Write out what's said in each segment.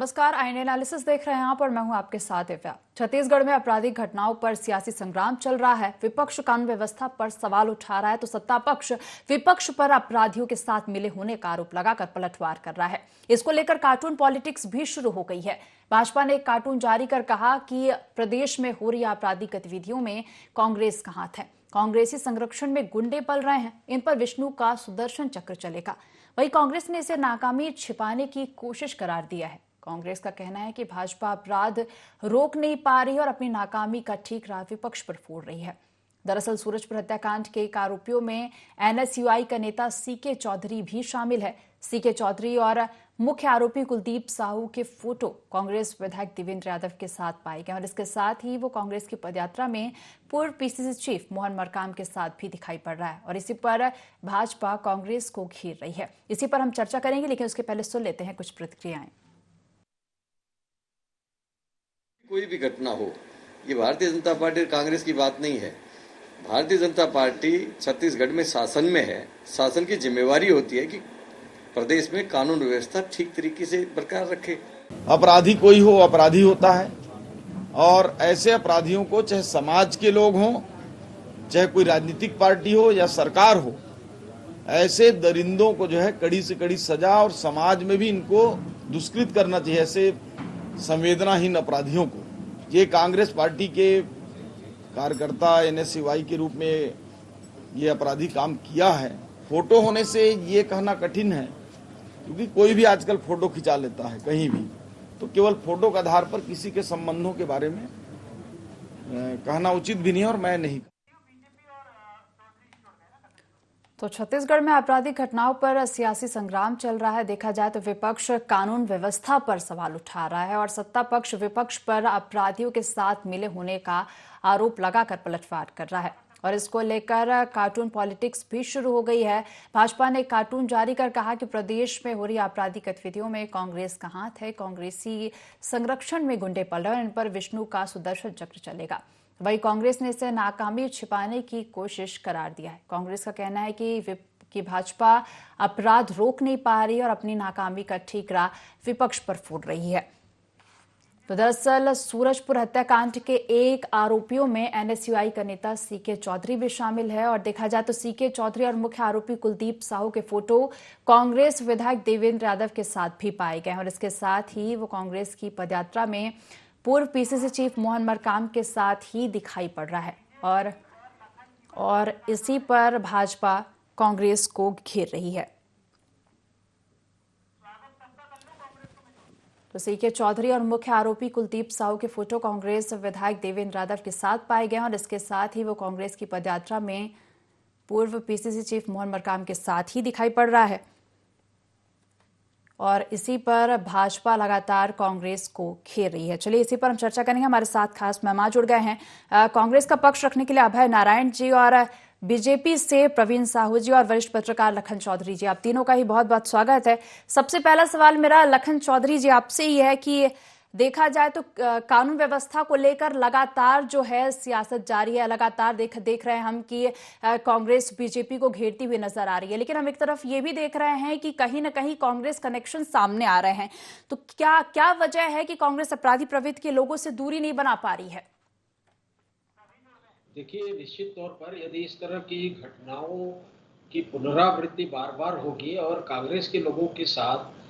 नमस्कार, INA analysis देख रहे हैं आप और मैं हूं आपके साथ दिव्या। छत्तीसगढ़ में आपराधिक घटनाओं पर सियासी संग्राम चल रहा है। विपक्ष कानून व्यवस्था पर सवाल उठा रहा है तो सत्ता पक्ष विपक्ष पर अपराधियों के साथ मिले होने का आरोप लगाकर पलटवार कर रहा है। इसको लेकर कार्टून पॉलिटिक्स भी शुरू हो गई है। भाजपा ने एक कार्टून जारी कर कहा कि प्रदेश में हो रही आपराधिक गतिविधियों में कांग्रेस का हाथ है। कांग्रेसी संरक्षण में गुंडे पल रहे हैं, इन पर विष्णु का सुदर्शन चक्र चलेगा। वहीं कांग्रेस ने इसे नाकामी छिपाने की कोशिश करार दिया है। कांग्रेस का कहना है कि भाजपा अपराध रोक नहीं पा रही और अपनी नाकामी का ठीकरा विपक्ष पर फोड़ रही है। दरअसल सूरजपुर हत्याकांड के एक आरोपियों में एनएसयूआई का नेता सीके चौधरी भी शामिल है। सीके चौधरी और मुख्य आरोपी कुलदीप साहू के फोटो कांग्रेस विधायक देवेंद्र यादव के साथ पाए गए और इसके साथ ही वो कांग्रेस की पदयात्रा में पूर्व पीसीसी चीफ मोहन मरकाम के साथ भी दिखाई पड़ रहा है और इसी पर भाजपा कांग्रेस को घेर रही है। इसी पर हम चर्चा करेंगे, लेकिन उसके पहले सुन लेते हैं कुछ प्रतिक्रियाएं। कोई भी घटना हो, ये भारतीय जनता पार्टी और कांग्रेस की बात नहीं है। भारतीय जनता पार्टी छत्तीसगढ़ में शासन में है। शासन की जिम्मेवारी होती है कि प्रदेश में कानून व्यवस्था ठीक तरीके से बरकरार रखे। अपराधी कोई हो, अपराधी होता है और ऐसे अपराधियों को चाहे समाज के लोग हों, चाहे कोई राजनीतिक पार्टी हो या सरकार हो, ऐसे दरिंदों को जो है कड़ी से कड़ी सजा और समाज में भी इनको दुष्कृत करना चाहिए। ऐसे संवेदनाहीन अपराधियों को, ये कांग्रेस पार्टी के कार्यकर्ता एनएसयूआई के रूप में ये अपराधी काम किया है। फोटो होने से ये कहना कठिन है, क्योंकि कोई भी आजकल फोटो खिंचा लेता है कहीं भी, तो केवल फोटो के आधार पर किसी के संबंधों के बारे में कहना उचित भी नहीं और मैं नहीं। तो छत्तीसगढ़ में आपराधिक घटनाओं पर सियासी संग्राम चल रहा है। देखा जाए तो विपक्ष कानून व्यवस्था पर सवाल उठा रहा है और सत्ता पक्ष विपक्ष पर अपराधियों के साथ मिले होने का आरोप लगाकर पलटवार कर रहा है और इसको लेकर कार्टून पॉलिटिक्स भी शुरू हो गई है। भाजपा ने कार्टून जारी कर कहा कि प्रदेश में हो रही आपराधिक गतिविधियों में कांग्रेस का हाथ है। कांग्रेसी संरक्षण में गुंडे पल रहे हैं, इन पर विष्णु का सुदर्शन चक्र चलेगा। वहीं कांग्रेस ने इसे नाकामी छिपाने की कोशिश करार दिया है। कांग्रेस का कहना है कि भाजपा अपराध रोक नहीं पा रही और अपनी नाकामी का ठीकरा विपक्ष पर फोड़ रही है। तो दरअसल सूरजपुर हत्याकांड के एक आरोपियों में एनएसयूआई का नेता सीके चौधरी भी शामिल है और देखा जाए तो सीके चौधरी और मुख्य आरोपी कुलदीप साहू के फोटो कांग्रेस विधायक देवेंद्र यादव के साथ भी पाए गए और इसके साथ ही वो कांग्रेस की पदयात्रा में पूर्व पीसीसी चीफ मोहन मरकाम के साथ ही दिखाई पड़ रहा है और इसी पर भाजपा कांग्रेस को घेर रही है। तो सीके चौधरी और मुख्य आरोपी कुलदीप साहू के फोटो कांग्रेस विधायक देवेंद्र यादव के साथ पाए गए और इसके साथ ही वो कांग्रेस की पदयात्रा में पूर्व पीसीसी चीफ मोहन मरकाम के साथ ही दिखाई पड़ रहा है और इसी पर भाजपा लगातार कांग्रेस को घेर रही है। चलिए इसी पर हम चर्चा करेंगे। हमारे साथ खास मेहमान जुड़ गए हैं कांग्रेस का पक्ष रखने के लिए अभय नारायण जी और बीजेपी से प्रवीण साहू जी और वरिष्ठ पत्रकार लखन चौधरी जी। आप तीनों का ही बहुत बहुत स्वागत है। सबसे पहला सवाल मेरा लखन चौधरी जी आपसे ही है कि देखा जाए तो कानून व्यवस्था को लेकर लगातार जो है सियासत जारी है। लगातार देख रहे हैं हम कि कांग्रेस बीजेपी को घेरती हुई नजर आ रही है, लेकिन हम एक तरफ ये भी देख रहे हैं कि कहीं ना कहीं कांग्रेस कनेक्शन सामने आ रहे हैं। तो क्या वजह है कि कांग्रेस अपराधी प्रवृत्ति के लोगों से दूरी नहीं बना पा रही है? देखिए, निश्चित तौर पर यदि इस तरह की घटनाओं की पुनरावृत्ति बार बार होगी और कांग्रेस के लोगों के साथ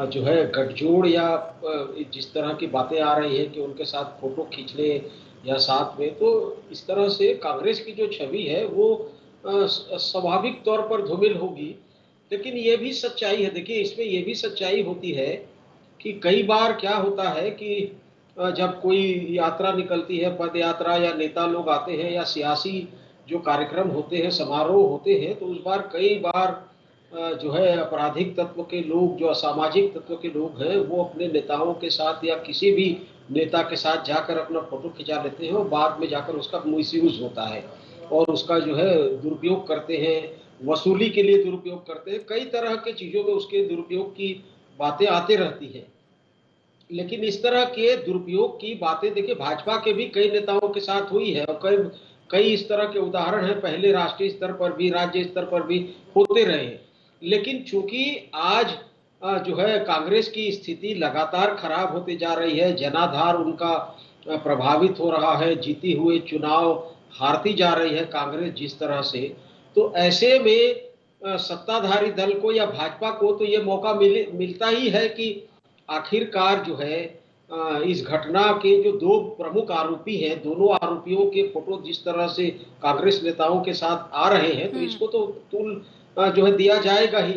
जो है गठजोड़ या जिस तरह की बातें आ रही है कि उनके साथ फोटो खींचने या साथ में, तो इस तरह से कांग्रेस की जो छवि है वो स्वाभाविक तौर पर धूमिल होगी। लेकिन ये भी सच्चाई है, देखिए इसमें ये भी सच्चाई होती है कि कई बार क्या होता है कि जब कोई यात्रा निकलती है, पद यात्रा या नेता लोग आते हैं या सियासी जो कार्यक्रम होते हैं, समारोह होते हैं, तो उस बार कई बार जो है आपराधिक तत्व के लोग, जो असामाजिक तत्व के लोग हैं, वो अपने नेताओं के साथ या किसी भी नेता के साथ जाकर अपना फोटो खिंचा लेते हैं और बाद में जाकर उसका मिसयूज होता है और उसका जो है दुरुपयोग करते हैं, वसूली के लिए दुरुपयोग करते हैं। कई तरह के चीज़ों में उसके दुरुपयोग की बातें आती रहती हैं। लेकिन इस तरह के दुरुपयोग की बातें देखिए भाजपा के भी कई नेताओं के साथ हुई है और कई इस तरह के उदाहरण हैं, पहले राष्ट्रीय स्तर पर भी, राज्य स्तर पर भी होते रहे। लेकिन चूंकि आज जो है कांग्रेस की स्थिति लगातार खराब होती जा रही है, जनाधार उनका प्रभावित हो रहा है, जीती हुए चुनाव हारती जा रही है कांग्रेस जिस तरह से। तो ऐसे में सत्ताधारी दल को या भाजपा को तो ये मौका मिलता ही है कि आखिरकार जो है इस घटना के जो दो प्रमुख आरोपी हैं, दोनों आरोपियों के फोटो जिस तरह से कांग्रेस नेताओं के साथ आ रहे हैं, तो इसको तो तूल जो है दिया जाएगा ही।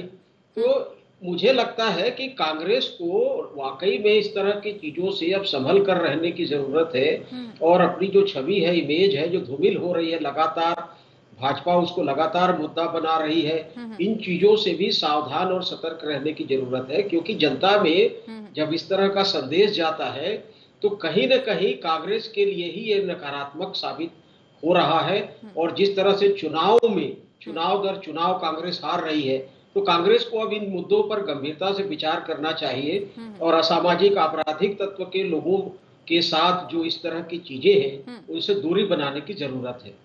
तो मुझे लगता है कि कांग्रेस को वाकई में इस तरह की चीजों से अब संभल कर रहने की जरूरत है और अपनी जो छवि है, इमेज है, जो धूमिल हो रही है लगातार, भाजपा उसको लगातार मुद्दा बना रही है, इन चीजों से भी सावधान और सतर्क रहने की जरूरत है। क्योंकि जनता में जब इस तरह का संदेश जाता है तो कहीं न कहीं कांग्रेस के लिए ही ये नकारात्मक साबित हो रहा है। और जिस तरह से चुनाव दर चुनाव कांग्रेस हार रही है, तो कांग्रेस को अब इन मुद्दों पर गंभीरता से विचार करना चाहिए और असामाजिक आपराधिक तत्व के लोगों के साथ जो इस तरह की चीजें हैं उनसे दूरी बनाने की जरूरत है।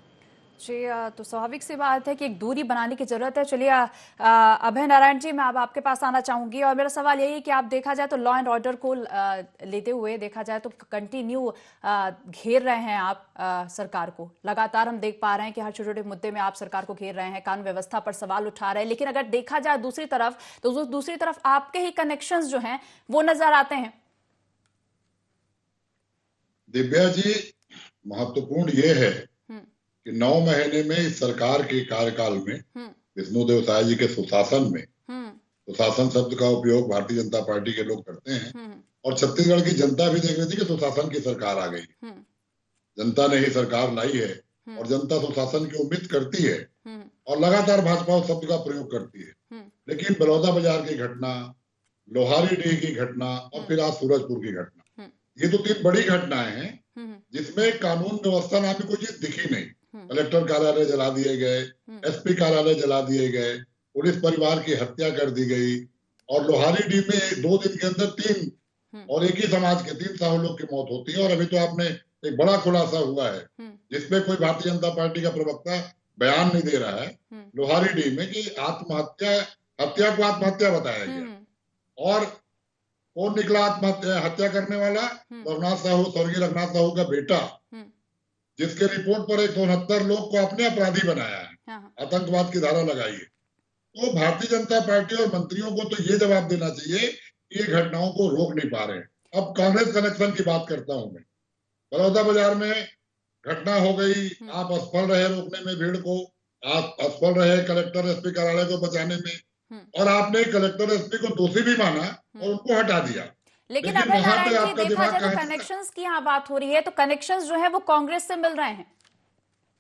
जी, तो स्वाभाविक सी बात है कि एक दूरी बनाने की जरूरत है। चलिए अभय नारायण जी, मैं अब आपके पास आना चाहूंगी और मेरा सवाल यही है कि आप देखा जाए तो लॉ एंड ऑर्डर को लेते हुए देखा जाए तो कंटिन्यू घेर रहे हैं आप सरकार को। लगातार हम देख पा रहे हैं कि हर छोटे छोटे मुद्दे में आप सरकार को घेर रहे हैं, कानून व्यवस्था पर सवाल उठा रहे हैं। लेकिन अगर देखा जाए दूसरी तरफ, तो दूसरी तरफ आपके ही कनेक्शंस जो हैं वो नजर आते हैं। दिव्या जी, महत्वपूर्ण ये है कि 9 महीने में इस सरकार के कार्यकाल में विष्णुदेव साय जी के सुशासन में, सुशासन शब्द का उपयोग भारतीय जनता पार्टी के लोग करते हैं और छत्तीसगढ़ की जनता भी देख रही थी कि सुशासन की सरकार आ गई। जनता ने ही सरकार लाई है और जनता सुशासन की उम्मीद करती है और लगातार भाजपा उस शब्द का प्रयोग करती है। लेकिन बलौदाबाजार की घटना, लोहारीडीह की घटना और फिर आज सूरजपुर की घटना, ये तो 3 बड़ी घटनाएं हैं जिसमें कानून व्यवस्था नाम की कोई चीज दिखी नहीं। कलेक्टर कार्यालय जला दिए गए, एसपी कार्यालय जला दिए गए, पुलिस परिवार की हत्या कर दी गई और लोहारीडीह में 2 दिन के अंदर 3 और एक ही समाज के 3 साहू लोग की मौत होती है। और अभी तो आपने एक बड़ा खुलासा हुआ है जिसमें कोई भारतीय जनता पार्टी का प्रवक्ता बयान नहीं दे रहा है लोहारीडीह में कि हत्या को आत्महत्या बताया गया। और कौन निकला हत्या करने वाला? रघुनाथ साहू, स्वर्गीय रघुनाथ साहू का बेटा, जिसके रिपोर्ट पर 169 लोग को अपने अपराधी बनाया है, आतंकवाद की धारा लगाई है। तो भारतीय जनता पार्टी और मंत्रियों को तो ये जवाब देना चाहिए कि ये घटनाओं को रोक नहीं पा रहे हैं। अब कांग्रेस कनेक्शन की बात करता हूं मैं। बलौदाबाजार में घटना हो गई, आप असफल रहे रोकने में भीड़ को, आप असफल रहे कलेक्टर एसपी कार्यालय को बचाने में और आपने कलेक्टर एसपी को दोषी भी माना और उनको हटा दिया। लेकिन अभय नारायण जी, देखा जाए तो कनेक्शंस की यहाँ बात हो रही है, तो कनेक्शंस जो है वो कांग्रेस से मिल रहे हैं।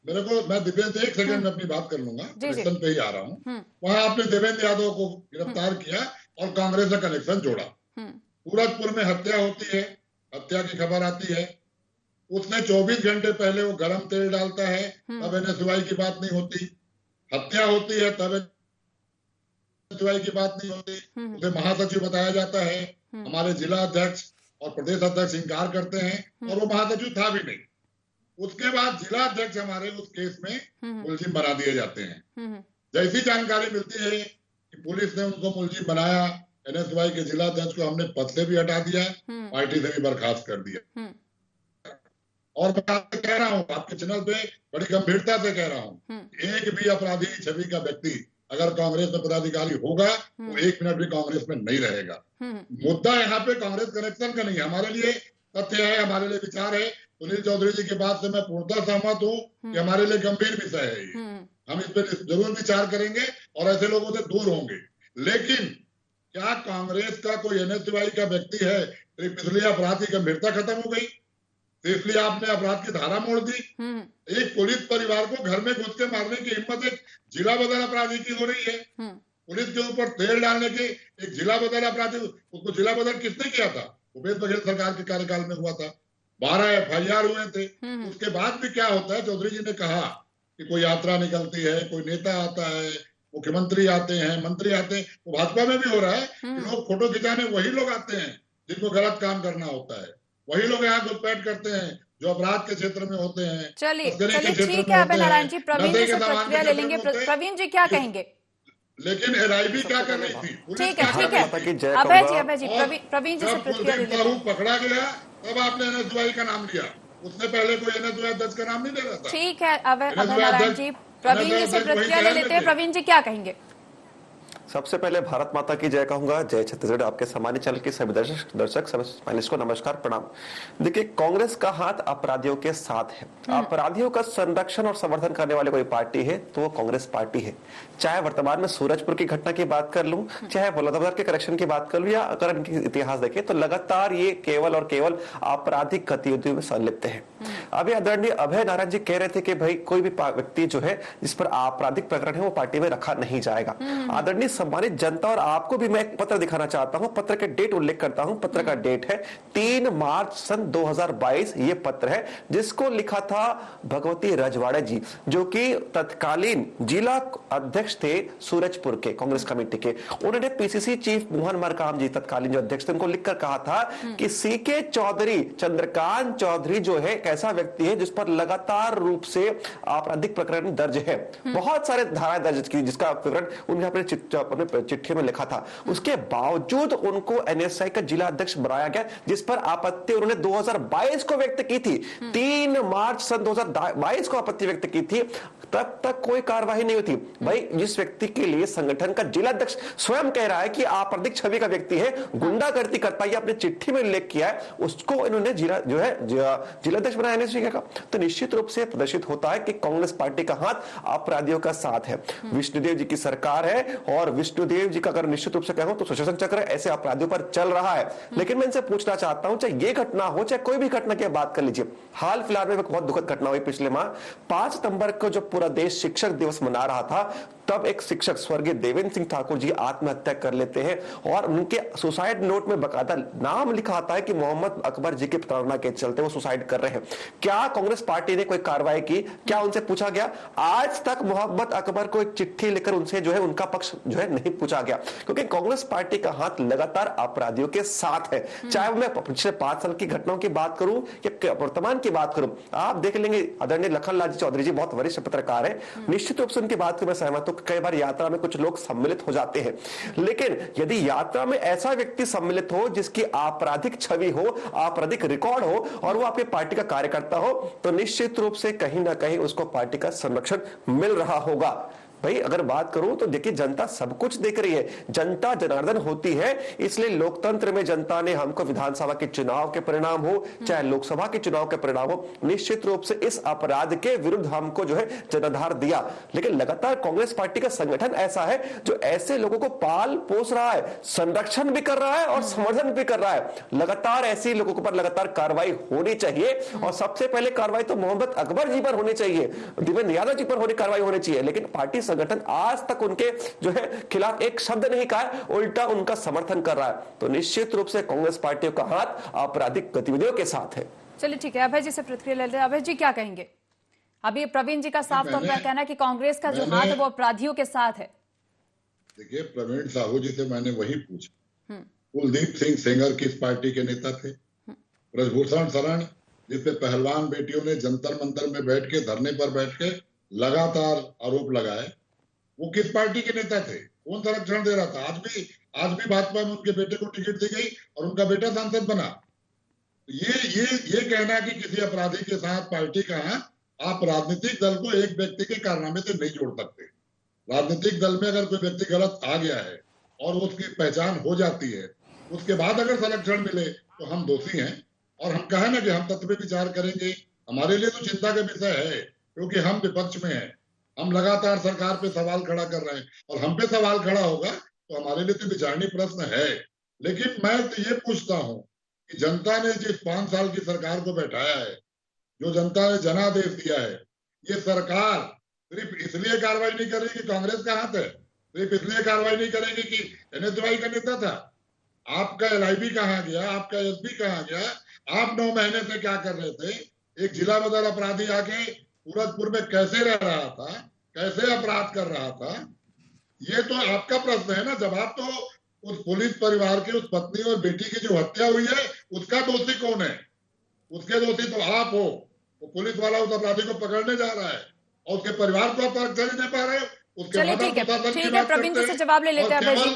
मैं दिव्येंद्र 1 सेकंड में अपनी बात कर लूंगा, कनेक्शन पे ही आ रहा हूँ। वहां आपने देवेंद्र यादव को गिरफ्तार किया और कांग्रेस से कनेक्शन जोड़ा। सूरजपुर में हत्या होती है, हत्या की खबर आती है, उसने 24 घंटे पहले वो गर्म तेल डालता है, तब एनएसयूआई की बात नहीं होती। हत्या होती है तब एनएसयूआई की बात नहीं होती, उसे महासचिव बताया जाता है। हमारे जिला अध्यक्ष और प्रदेश अध्यक्ष इंकार करते हैं और वो महासचिव था भी नहीं। उसके बाद जिला अध्यक्ष हमारे उस केस में मुलजिम बना दिए जाते हैं। जैसी जानकारी मिलती है कि पुलिस ने उनको मुलजिम बनाया, एनएसयूआई के जिला अध्यक्ष को हमने पद से भी हटा दिया, पार्टी से भी बर्खास्त कर दिया। और मैं आपसे कह रहा हूँ, आपके चैनल पे बड़ी गंभीरता से कह रहा हूँ, एक भी अपराधी छवि का व्यक्ति अगर कांग्रेस में पदाधिकारी होगा तो 1 मिनट भी कांग्रेस में नहीं रहेगा। मुद्दा यहाँ पे कांग्रेस कनेक्शन का नहीं है, हमारे लिए तथ्य है, हमारे लिए विचार है। सुनील चौधरी जी की बात से मैं पूर्णतः सहमत हूँ कि हमारे लिए गंभीर विषय है ये। हम इस पर जरूर विचार करेंगे और ऐसे लोगों से दूर होंगे। लेकिन क्या कांग्रेस का कोई एनएसयूआई का व्यक्ति है तो इसलिए अपराध की गंभीरता खत्म हो गई? इसलिए आपने अपराध की धारा मोड़ दी? एक पुलिस परिवार को घर में घुस के मारने की हिम्मत एक जिला बदल अपराधी की हो रही है। पुलिस के ऊपर तेल डालने की एक जिला बदल अपराधी, उसको जिला बदल किसने किया था? भूपेश बघेल सरकार के कार्यकाल में हुआ था। 12 FIR हुए थे। उसके बाद भी क्या होता है? चौधरी जी ने कहा कि कोई यात्रा निकलती है, कोई नेता आता है, मुख्यमंत्री आते हैं, मंत्री आते हैं। तो भाजपा में भी हो रहा है कि लोग फोटो खिंचाने वही लोग आते हैं जिनको गलत काम करना होता है, वही लोग यहाँ घुसपैठ करते हैं जो अपराध के क्षेत्र में होते हैं। चलिए ठीक है अभय नारायण जी, प्रवीण जी से प्रतिक्रिया ले लेंगे। प्रवीण जी क्या कहेंगे? लेकिन एनआईबी क्या कर रही थी, पुलिस ठीक है, क्या ठीक कर रही थी? है। अभय जी और प्रवीण जी से जब प्रतिक्रिया ले कुलदीप लेते साहू हैं। पकड़ा गया तब आपने एनएसयूआई का नाम लिया, उससे पहले कोई एनएसयूआई अध्यक्ष का नाम नहीं ले रहा था। ठीक है अभय एनएसयूआई नारायण जी, प्रवीण जी से अध्यक्ष वही प्रतिक्रिया ले शहर में लेते हैं। थे। प्रवीण जी क्या कहेंगे? सबसे पहले भारत माता की जय कहूंगा। जय छत्तीसगढ़। आपके सामान्य चैनल के सभी दर्शक सभी पैनलिस्ट को नमस्कार, प्रणाम। देखिए, कांग्रेस का हाथ अपराधियों के साथ है। अपराधियों का संरक्षण और समर्थन करने वाली कोई पार्टी है तो वो कांग्रेस पार्टी है। चाहे वर्तमान में सूरजपुर की घटना की बात कर लूं, चाहे बलौदाबाजार के करेक्शन की बात कर लूं, या अगर इनकी इतिहास देखें तो लगातार ये केवल और केवल आपराधिक गतिविधियों में संलिप्त है। अभी आदरणीय अभय नारायण जी कह रहे थे कि भाई कोई भी व्यक्ति जो है जिस पर आपराधिक प्रकरण है वो पार्टी में रखा नहीं जाएगा। आदरणीय सम्मानित जनता और आपको भी मैं एक पत्र दिखाना चाहता हूं। पत्र के डेट उल्लेख करता हूं। पत्र का डेट है 3 मार्च सन 2022। ये पत्र है जिसको लिखा था भगवती रजवाड़े जी, जो कि तत्कालीन जिला अध्यक्ष थे सूरजपुर के कांग्रेस कमेटी के। उन्होंने पीसीसी चीफ मोहन मरकाम जी, तत्कालीन जो अध्यक्ष थे, उनको लिखकर कहा था कि सीके चौधरी, चंद्रकांत चौधरी जो है एक ऐसा व्यक्ति है जिस पर लगातार रूप से आपराधिक प्रकरण दर्ज है। बहुत सारे धाराएं दर्ज की जिसका विवरण उन्होंने अपने चिट्ठी में लिखा था। उसके बावजूद उनको एनएसआई का जिला अध्यक्ष बनाया गया, जिस पर आपत्ति उन्होंने 2022 को व्यक्त की थी। 3 मार्च सन 2022 को आपत्ति व्यक्त की थी। तब तक कोई कार्रवाई नहीं हुई। भाई, जिस व्यक्ति के लिए संगठन का जिला अध्यक्ष स्वयं कह रहा है कि आपराधिक छवि का व्यक्ति है, गुंडागर्दी करता है, अपने चिट्ठी में उल्लेख किया है, उसको इन्होंने जिला अध्यक्ष बनाया एनएसआई का। तो निश्चित रूप से प्रदर्शित होता है कि कांग्रेस पार्टी का हाथ अपराधियों का साथ है। विष्णुदेव जी की सरकार है और विष्णुदेव जी का अगर निश्चित रूप से कहूं तो सुशासन चक्र ऐसे अपराधियों पर चल रहा है। लेकिन मैं इनसे पूछना चाहता हूं, चाहे ये घटना हो चाहे कोई भी घटना की बात कर लीजिए, हाल फिलहाल में बहुत दुखद घटना हुई पिछले माह 5 सितंबर को जब पूरा देश शिक्षक दिवस मना रहा था, तब एक शिक्षक स्वर्गीय देवेंद्र सिंह ठाकुर जी आत्महत्या कर लेते हैं और उनके सुसाइड नोट में बकायदा नाम लिखा आता है कि मोहम्मद अकबर जी की प्रताड़ना के चलते वो सुसाइड कर रहे हैं। क्या कांग्रेस पार्टी ने कोई कार्रवाई की? क्या उनसे पूछा गया? आज तक मोहम्मद अकबर को एक चिट्ठी लिखकर उनसे जो है उनका पक्ष जो है नहीं पूछा गया, क्योंकि कांग्रेस पार्टी का हाथ लगातार अपराधियों के साथ है। चाहे मैं पिछले 5 साल की घटनाओं की बात करूं या वर्तमान की बात करूं, आप देख लेंगे आदरणीय लखनलाल चौधरी जी बहुत वरिष्ठ पत्रकार है, निश्चित रूप से उनकी बात को मैं सहमत हूं। कई बार यात्रा में कुछ लोग सम्मिलित हो जाते हैं, लेकिन यदि यात्रा में ऐसा व्यक्ति सम्मिलित हो जिसकी आपराधिक छवि हो, आपराधिक रिकॉर्ड हो और वो आपकी पार्टी का कार्यकर्ता हो, तो निश्चित रूप से कहीं ना कहीं उसको पार्टी का संरक्षण मिल रहा होगा। भाई, अगर बात करूं तो देखिए, जनता सब कुछ देख रही है। जनता जनार्दन होती है, इसलिए लोकतंत्र में जनता ने हमको विधानसभा के चुनाव के परिणाम हो चाहे लोकसभा के चुनाव के परिणाम हो, निश्चित रूप से इस अपराध के विरुद्ध हमको जो है जनाधार दिया। लेकिन लगातार कांग्रेस पार्टी का संगठन ऐसा है जो ऐसे लोगों को पाल पोस रहा है, संरक्षण भी कर रहा है और समर्थन भी कर रहा है। लगातार ऐसे लोगों पर लगातार कार्रवाई होनी चाहिए और सबसे पहले कार्रवाई तो मोहम्मद अकबर जी पर होनी चाहिए, देवेंद्र यादव जी पर कार्रवाई होनी चाहिए। लेकिन पार्टी संगठन आज तक उनके जो है खिलाफ एक शब्द नहीं कहा, उल्टा उनका समर्थन कर रहा है। तो निश्चित रूप से कांग्रेस पार्टियों का हाथ आपराधिक गतिविधियों के साथ है। चलिए ठीक है, अभय जी से प्रतिक्रिया लेते हैं। अभय जी क्या कहेंगे? अभी प्रवीण जी का साफ तौर पर कहना है कि कांग्रेस का जो हाथ है वो अपराधियों के साथ है। देखिए, प्रवीण साहू जी से मैंने वही पूछा, कुलदीप सिंह सेंगर किस पार्टी के नेता थे? ब्रजभूषण शरण, जिसपे पहलवान बेटियों ने जंतर मंतर में बैठ के धरने पर बैठ के लगातार आरोप लगाए, वो किस पार्टी के नेता थे? कौन संरक्षण दे रहा था? आज भी भाजपा में उनके बेटे को टिकट दी गई और उनका बेटा सांसद बना। ये कहना कि किसी अपराधी के साथ पार्टी का, आप राजनीतिक दल को एक व्यक्ति के कारनामे से नहीं जोड़ सकते। राजनीतिक दल में अगर कोई व्यक्ति गलत आ गया है और उसकी पहचान हो जाती है, उसके बाद अगर संरक्षण मिले तो हम दोषी हैं। और हम कहे ना कि हम तत्व विचार करेंगे, हमारे लिए तो चिंता का विषय है, क्योंकि हम विपक्ष में हैं। हम लगातार सरकार पे सवाल खड़ा कर रहे हैं और हम पे सवाल खड़ा होगा तो हमारे लिए तो विचारणीय प्रश्न है। लेकिन मैं तो ये पूछता हूं कि जनता ने जिस 5 साल की सरकार को बैठाया है, जो जनता ने जनादेश दिया है, ये सरकार सिर्फ इसलिए कार्रवाई नहीं कर रही कि कांग्रेस का हाथ है, सिर्फ इसलिए कार्रवाई नहीं करेगी कि एनएसयूआई का नेता था। आपका एलआईबी कहाँ गया? आपका एसपी कहाँ गया? आप 9 महीने से क्या कर रहे थे? एक जिला बदल अपराधी आके सूरजपुर में कैसे रह रहा था, कैसे अपराध कर रहा था? ये तो आपका प्रश्न है ना। जवाब तो उस पुलिस परिवार की, उस पत्नी और बेटी की जो हत्या हुई है, उसका दोषी कौन है? उसके दोषी तो आप हो। वो पुलिस वाला उस अपराधी को पकड़ने जा रहा है और उसके परिवार को आप संरक्षण नहीं दे पा रहे हो, उसके चलिए बाद ठीक है, प्रशासन की ठीक है, बात प्रवीण करते जी से हैं। जवाब ले लेते हैं और अभय जी।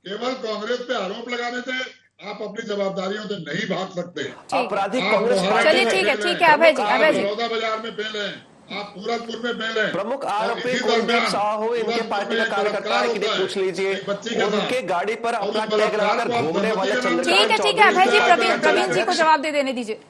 केवल कांग्रेस पे आरोप लगाने से आप अपनी जवाबदारियों से नहीं भाग सकते। ठीक है, आपराधिक आप कांग्रेस लोहारा पार्टी चलिए में है। ठीक है, फेल ठीक हैं, है अभय जी, आप अभय जी। बड़ौदा बाजार में फेल हैं, आप सूरजपुर में फेल हैं। प्रमुख और आरोपी इसी कुलदीप दरमियान साहू इनके सूरजपुर पार्टी में का एक कार्यकर्ता बलात्कार है कि नहीं, होता है पूछ लीजिए। एक बच्ची के उनके साथ, गाड़ी पर और अपना उस टैग बलात्कार लगाकर को आप घूमने सहमति वाले के नाम पे ठीक चंद्रकांत है, ठीक है चौधरी अभय जी, इस पार्टी का प्रवीण जी को जिलाध्यक्ष। जवाब दे देने दीजिए।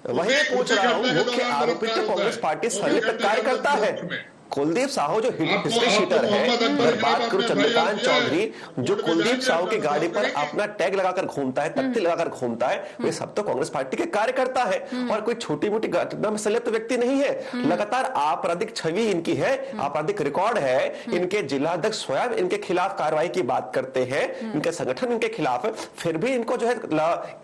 वही मैं पूछ उसी रहा हूँ, घटना के मुख्य दौरान आरोपी बलात्कार तो होता कांग्रेस है, पार्टी वो भी संयुक्त घटना के अंदर कार्यकर्ता है। सूरजपुर में। कुलदीप साहू जो हिस्ट्री आपको शीटर है, मोहम्मद अकबर और के बात खिलाफ करूं आपने चंद्रकांत FIR किया है, चौधरी जो कोर्ट में कुलदीप जाएंगे, साहू अपना की गाड़ी बचाव पर करेंगे। अपना टैग लगाकर घूमता है, तख्ती लगाकर घूमता है, वे सब तो कांग्रेस पार्टी के कार्यकर्ता है और कोई छोटी मोटी घटना में संलिप्त व्यक्ति नहीं है। लगातार आपराधिक छवि इनकी है, आपराधिक रिकॉर्ड है। इनके जिलाध्यक्ष स्वयं इनके खिलाफ कार्रवाई की बात करते हैं, इनके संगठन इनके खिलाफ है, फिर भी इनको जो है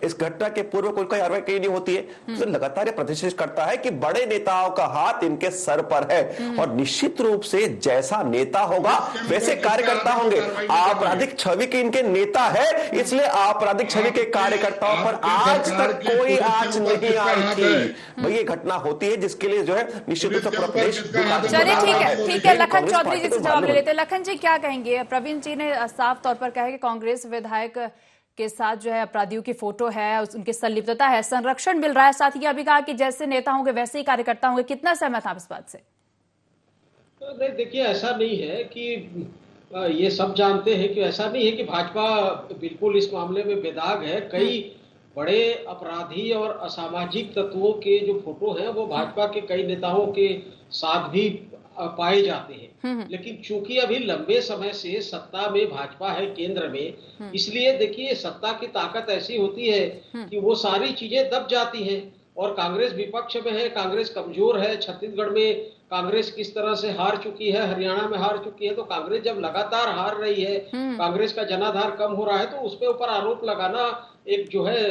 इस घटना के पूर्व कोई कार्रवाई की नहीं होती है। तो लगातार प्रदर्शित करता है कि बड़े नेताओं का हाथ इनके सर पर है और निश्चित रूप से जैसा नेता होगा वैसे कार्यकर्ता होंगे। आपराधिक छवि के इनके नेता है, इसलिए आपराधिक छवि के कार्यकर्ताओं पर आज तक कोई आंच नहीं आई थी। भाई ये घटना होती है जिसके लिए जो है निश्चित रूप से पूरा प्रदेश दुखी चलिए ठीक है, ठीक है, लखन कांग्रेस चौधरी पार्टी जी तो से जवाब ले मालूम लेते हैं। लखन जी क्या कहेंगे? प्रवीण जी ने साफ तौर पर कहा है कि कांग्रेस विधायक के साथ जो है अपराधियों की फोटो है, उनकी संलिप्तता है, संरक्षण मिल रहा है। साथ ही अभी कहा कि जैसे नेता होंगे वैसे ही कार्यकर्ता होंगे। कितना सहमत आप इस बात से? नहीं, देखिए ऐसा नहीं है कि ये सब जानते हैं कि ऐसा नहीं है कि भाजपा बिल्कुल इस मामले में बेदाग है। कई बड़े अपराधी और असामाजिक तत्वों के जो फोटो हैं वो भाजपा के कई नेताओं के साथ भी पाए जाते हैं। लेकिन चूंकि अभी लंबे समय से सत्ता में भाजपा है केंद्र में, इसलिए देखिए सत्ता की ताकत ऐसी होती है कि वो सारी चीजें दब जाती हैं। और कांग्रेस विपक्ष में है, कांग्रेस कमजोर है। छत्तीसगढ़ में कांग्रेस किस तरह से हार चुकी है, हरियाणा में हार चुकी है, तो कांग्रेस जब लगातार हार रही है, कांग्रेस का जनाधार कम हो रहा है, तो उसके ऊपर आरोप लगाना एक जो है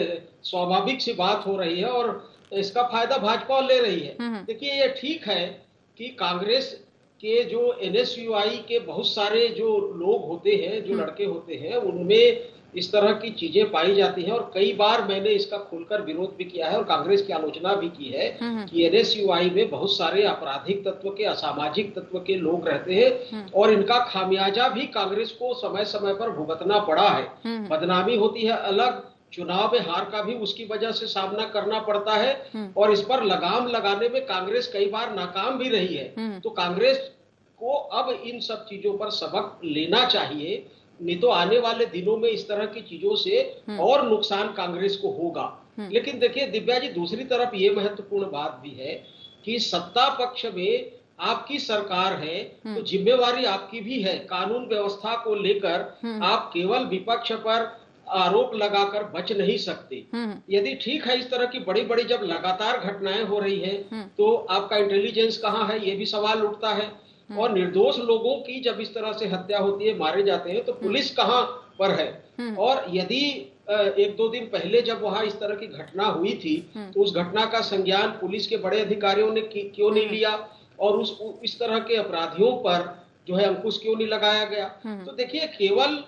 स्वाभाविक सी बात हो रही है और इसका फायदा भाजपा ले रही है। देखिए ये ठीक है कि कांग्रेस के जो NSUI के बहुत सारे जो लोग होते हैं, जो लड़के होते हैं, उनमें इस तरह की चीजें पाई जाती हैं। और कई बार मैंने इसका खुलकर विरोध भी किया है और कांग्रेस की आलोचना भी की है कि NSUI में बहुत सारे आपराधिक तत्व के, असामाजिक तत्व के लोग रहते हैं और इनका खामियाजा भी कांग्रेस को समय समय पर भुगतना पड़ा है। बदनामी होती है अलग, चुनाव में हार का भी उसकी वजह से सामना करना पड़ता है और इस पर लगाम लगाने में कांग्रेस कई बार नाकाम भी रही है। तो कांग्रेस को अब इन सब चीजों पर सबक लेना चाहिए, नहीं तो आने वाले दिनों में इस तरह की चीजों से और नुकसान कांग्रेस को होगा। लेकिन देखिए दिव्या जी, दूसरी तरफ ये महत्वपूर्ण बात भी है कि सत्ता पक्ष में आपकी सरकार है तो जिम्मेवारी आपकी भी है। कानून व्यवस्था को लेकर आप केवल विपक्ष पर आरोप लगाकर बच नहीं सकते। यदि ठीक है इस तरह की बड़ी बड़ी जब लगातार घटनाएं हो रही है तो आपका इंटेलिजेंस कहाँ है, ये भी सवाल उठता है। और निर्दोष लोगों की जब इस तरह से हत्या होती है, मारे जाते हैं, तो पुलिस कहाँ पर है। और यदि एक दो दिन पहले जब वहां इस तरह की घटना हुई थी तो उस घटना का संज्ञान पुलिस के बड़े अधिकारियों ने क्यों नहीं लिया और इस तरह के अपराधियों पर जो है अंकुश क्यों नहीं लगाया गया। तो देखिए केवल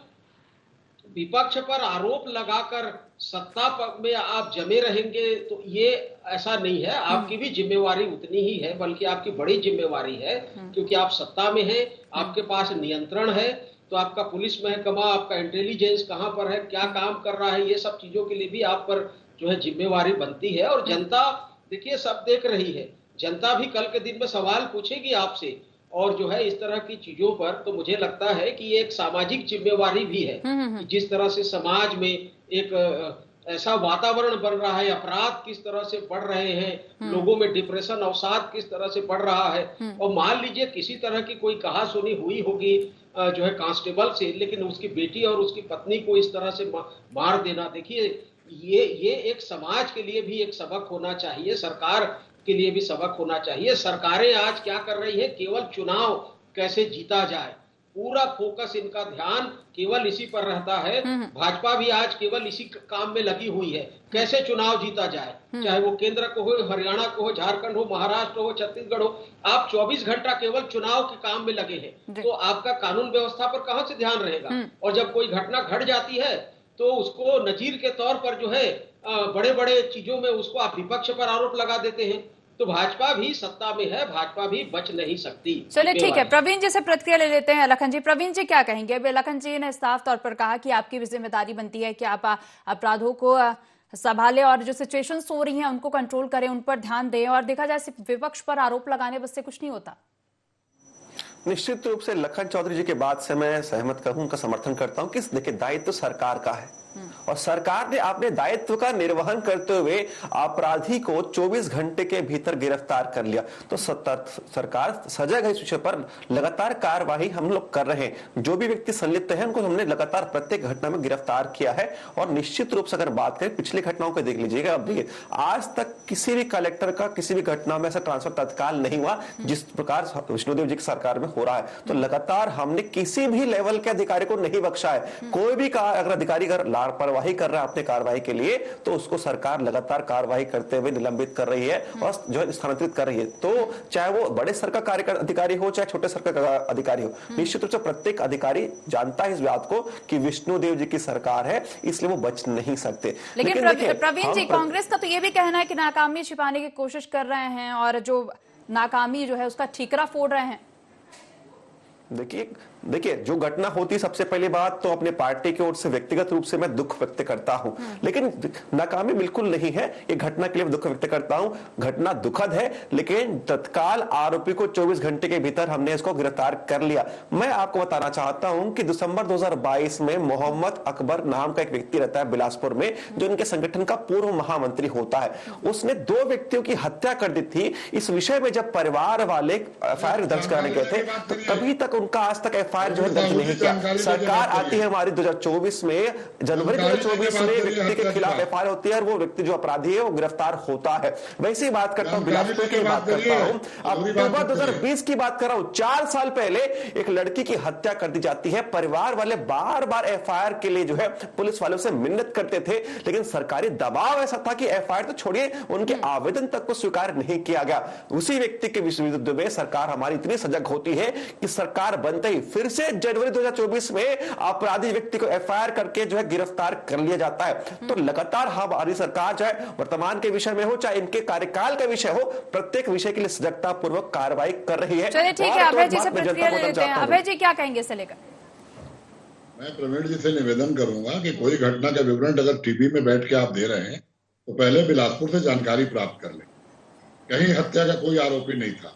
विपक्ष पर आरोप लगाकर सत्ता में आप जमे रहेंगे तो ये ऐसा नहीं है। आपकी भी जिम्मेवारी उतनी ही है, बल्कि आपकी बड़ी जिम्मेवारी है, क्योंकि आप सत्ता में हैं, आपके पास नियंत्रण है। तो आपका पुलिस महकमा, आपका इंटेलिजेंस कहां पर है, क्या काम कर रहा है, ये सब चीजों के लिए भी आप पर जो है जिम्मेवारी बनती है। और जनता देखिए सब देख रही है, जनता भी कल के दिन में सवाल पूछेगी आपसे और जो है इस तरह की चीजों पर। तो मुझे लगता है कि ये एक सामाजिक जिम्मेवारी भी है कि जिस तरह से समाज में एक ऐसा वातावरण बन रहा है, अपराध किस तरह से बढ़ रहे हैं, लोगों में डिप्रेशन, अवसाद किस तरह से बढ़ रहा है। और मान लीजिए किसी तरह की कोई कहा सुनी हुई होगी जो है कांस्टेबल से, लेकिन उसकी बेटी और उसकी पत्नी को इस तरह से मार देना, देखिए ये एक समाज के लिए भी एक सबक होना चाहिए, सरकार के लिए भी सबक होना चाहिए। सरकारें आज क्या कर रही है, केवल चुनाव कैसे जीता जाए, पूरा फोकस इनका ध्यान केवल इसी पर रहता है। भाजपा भी आज केवल इसी काम में लगी हुई है, कैसे चुनाव जीता जाए, चाहे वो केंद्र को हो, हरियाणा को हो, झारखंड हो, महाराष्ट्र हो, छत्तीसगढ़ हो। आप 24 घंटा केवल चुनाव के काम में लगे हैं, तो आपका कानून व्यवस्था पर कहां से ध्यान रहेगा। और जब कोई घटना घट जाती है तो उसको नजीर के तौर पर जो है बड़े बड़े चीजों में उसको आप विपक्ष पर आरोप लगा देते हैं। तो भाजपा भी सत्ता में है, भाजपा भी बच नहीं सकती। चलिए ठीक है, प्रवीण जी से प्रतिक्रिया ले लेते हैं। लखन जी, प्रवीण जी क्या कहेंगे? अभी लखन जी ने साफ तौर पर कहा कि आपकी भी जिम्मेदारी बनती है कि आप अपराधों को संभाले और जो सिचुएशंस हो रही हैं उनको कंट्रोल करें, उन पर ध्यान दें। और देखा जाए सिर्फ विपक्ष पर आरोप लगाने बस से कुछ नहीं होता। निश्चित रूप से लखन चौधरी जी के बात से मैं सहमत कहूं, उनका समर्थन करता हूं कि देखिए दायित्व सरकार का है और सरकार ने अपने दायित्व का निर्वहन करते हुए अपराधी को 24 घंटे के भीतर गिरफ्तार कर लिया। तो सरकार सजग है इस विषय पर, लगातार कार्यवाही हम लोग कर रहे हैं। जो भी व्यक्ति संलिप्त है उनको हमने लगातार प्रत्येक घटना में गिरफ्तार किया है। और निश्चित रूप से अगर बात करें पिछली घटनाओं को देख लीजिएगा, अब देखिए आज तक किसी भी कलेक्टर का किसी भी घटना में ऐसा ट्रांसफर तत्काल नहीं हुआ जिस प्रकार विष्णुदेव जी की सरकार में हो रहा है। तो लगातार हमने किसी भी लेवल के अधिकारी को नहीं बख्शा है। कोई भी अगर अधिकारी लापरवाही कर रहा है अपने कार्रवाई के लिए तो उसको सरकार लगातार कार्रवाई करते हुए निलंबित कर रही है और जो है स्थानांतरित कर रही है। तो चाहे वो बड़े स्तर का अधिकारी हो चाहे छोटे स्तर का अधिकारी हो, निश्चित रूप से प्रत्येक अधिकारी जानता है इस बात को कि विष्णुदेव जी की सरकार है, इसलिए वो बच नहीं सकते। लेकिन प्रवीण जी, कांग्रेस का तो ये भी कहना है कि नाकामी छिपाने की कोशिश कर रहे हैं और जो नाकामी जो है उसका ठीकरा फोड़ रहे हैं। देखिए जो घटना होती है, सबसे पहली बात तो अपने पार्टी की ओर से व्यक्तिगत रूप से मैं दुख व्यक्त करता हूं, लेकिन नाकामी बिल्कुल नहीं है। ये घटना के लिए दुख व्यक्त करता हूं, घटना दुखद है, लेकिन तत्काल आरोपी को 24 घंटे के भीतर हमने इसको गिरफ्तार कर लिया। मैं आपको बताना चाहता हूं कि दिसंबर 2022 में मोहम्मद अकबर नाम का एक व्यक्ति रहता है बिलासपुर में, जो इनके संगठन का पूर्व महामंत्री होता है। उसने 2 व्यक्तियों की हत्या कर दी थी। इस विषय में जब परिवार वाले एफआईआर दर्ज कराने गए थे तो तभी तक उनका आज तक एफआईआर जो है दर्ज नहीं किया। सरकार आती है हमारी 2024 में, जनवरी 2024 में व्यक्ति के खिलाफ एफआईआर होती है और वो व्यक्ति जो अपराधी है वो गिरफ्तार होता है। वैसे ही बात करता हूं, बिलासपुर की बात करता हूं, अक्टूबर 2020 की बात कर रहा हूं। 4 साल पहले एक लड़की की हत्या कर दी जाती है। परिवार वाले बार बार एफआईआर के लिए जो है पुलिस वालों से मिन्नत करते थे, लेकिन सरकारी दबाव ऐसा था कि एफआईआर तो छोड़िए, उनके आवेदन तक को स्वीकार नहीं किया गया। उसी व्यक्ति के विरुद्ध में सरकार हमारी इतनी सजग होती है कि सरकार बनते ही फिर से जनवरी 2024 में अपराधी व्यक्ति को एफआईआर करके जो है गिरफ्तार कर लिया जाता है। तो लगातार हमारी सरकार चाहे वर्तमान के विषय में हो चाहे इनके कार्यकाल का विषय हो, प्रत्येक विषय के लिए सजगता पूर्वक कार्रवाई कर रही है। चलिए ठीक है, अभय जी से प्रतिक्रिया लेते हैं। अभय जी क्या कहेंगे इसे लेकर? मैं प्रवीण जी से निवेदन करूंगा कि कोई घटना का विवरण अगर टीवी में बैठ के आप दे रहे हैं तो पहले बिलासपुर से जानकारी प्राप्त कर लें। कहीं हत्या का कोई आरोपी नहीं था,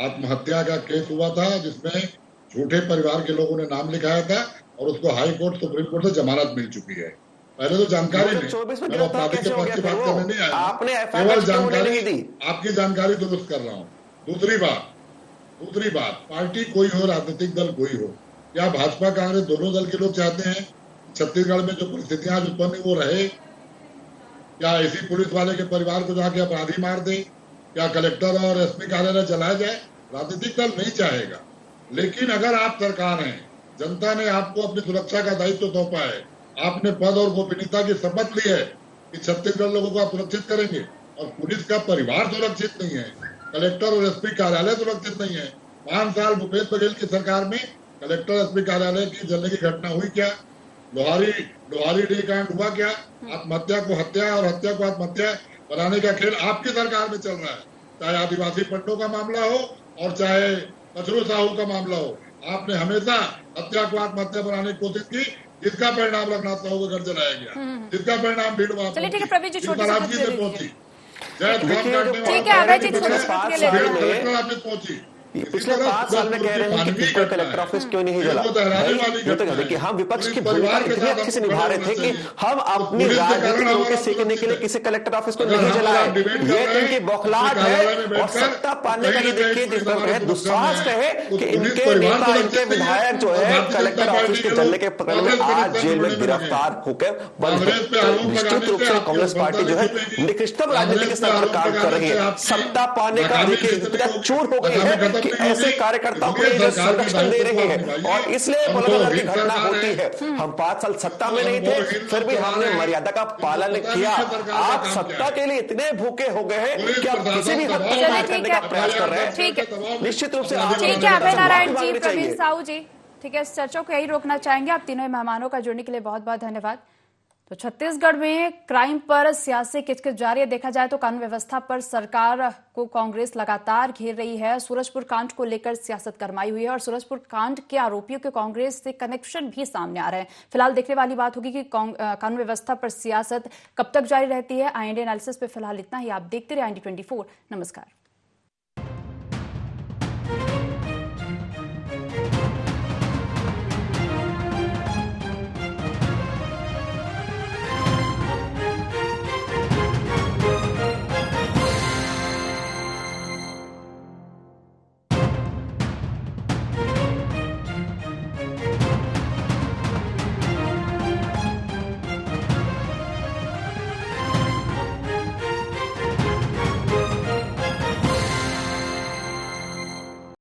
आत्महत्या का केस हुआ था जिसमें झूठे परिवार के लोगों ने नाम लिखाया था और उसको हाई कोर्ट सुप्रीम कोर्ट से जमानत मिल चुकी है। पहले तो जानकारी नहीं, मैं अपराधी के पक्ष की बात करने नहीं आया, केवल जानकारी, आपकी जानकारी दुरुस्त कर रहा हूँ। दूसरी बात, पार्टी कोई हो, राजनीतिक दल कोई हो, या भाजपा कांग्रेस दोनों दल के लोग चाहते हैं छत्तीसगढ़ में जो परिस्थितियां उत्पन्न वो रहे? क्या इसी पुलिस वाले के परिवार को जाके अपराधी मार दे? क्या कलेक्टर और एसपी कार्यालय चलाया जाए? राजनीतिक दल नहीं चाहेगा। लेकिन अगर आप सरकार हैं, जनता ने आपको अपनी सुरक्षा का दायित्व सौंपा है, आपने पद और गोपनीयता की शपथ ली है कि छत्तीसगढ़ लोगों को आप सुरक्षित करेंगे, और पुलिस का परिवार सुरक्षित नहीं है, कलेक्टर और एसपी कार्यालय सुरक्षित नहीं है। 5 साल भूपेश बघेल की सरकार में कलेक्टर एसपी कार्यालय की जलने की घटना हुई क्या? लोहारी डी कांड हुआ क्या? आत्महत्या को हत्या और हत्या को आत्महत्या बनाने का खेल आपकी सरकार में चल रहा है। चाहे आदिवासी पंडों का मामला हो और चाहे मछरू साहू का मामला हो, आपने हमेशा हत्या को आत्महत्या बनाने की कोशिश की, जिसका परिणाम रघुनाथ साहू को घर चलाया गया, जिसका परिणाम भीड़ वहां चलिए ठीक है, प्रवीण जी छोटी सी पहुंची, ठीक है अभय जी पहुंची। पिछले 5 साल में कह रहे हैं कि कोई कलेक्टर ऑफिस क्यों नहीं जला। देखिए हम विपक्ष की भूमिका इतनी अच्छे से निभा रहे थे कि हम अपनी राजनीतिक रोटी सेकने के लिए किसी कलेक्टर ऑफिस को नहीं जलाए। ये तो इनकी बौखलाहट है और सत्ता पाने का ये देखिए दुस्साहस है कि इनके नेता इनके विधायक जो है कलेक्टर ऑफिस के जलने के पकड़ में आज जेल में गिरफ्तार होकर बंद है। तो निश्चित रूप से कांग्रेस पार्टी जो है निकृष्टतम राजनीति के स्तर पर काम कर रही है। सत्ता पाने का देखिए इतना चूर हो गई है कि ऐसे कार्यकर्ताओं को जो संरक्षण दे रहे हैं और इसलिए बलात्कार की घटना होती है। हम 5 साल सत्ता में नहीं थे, फिर भी हमने मर्यादा का पालन किया। आप सत्ता के लिए इतने भूखे हो गए हैं कि आप किसी भी हद तक पार करने का प्रयास कर रहे हैं। निश्चित रूप से ठीक है अभय नारायण जी, प्रवीण साहू जी, ठीक है, इस चर्चा को यही रोकना चाहेंगे। आप तीनों मेहमानों का जुड़ने के लिए बहुत बहुत धन्यवाद। तो छत्तीसगढ़ में क्राइम पर सियासी किचकिच जारी है। देखा जाए तो कानून व्यवस्था पर सरकार को कांग्रेस लगातार घेर रही है। सूरजपुर कांड को लेकर सियासत गरमाई हुई है और सूरजपुर कांड के आरोपियों के कांग्रेस से कनेक्शन भी सामने आ रहे हैं। फिलहाल देखने वाली बात होगी कि कानून व्यवस्था पर सियासत कब तक जारी रहती है। IND एनालिसिस पे फिलहाल इतना ही। आप देखते रहे IND 24। नमस्कार।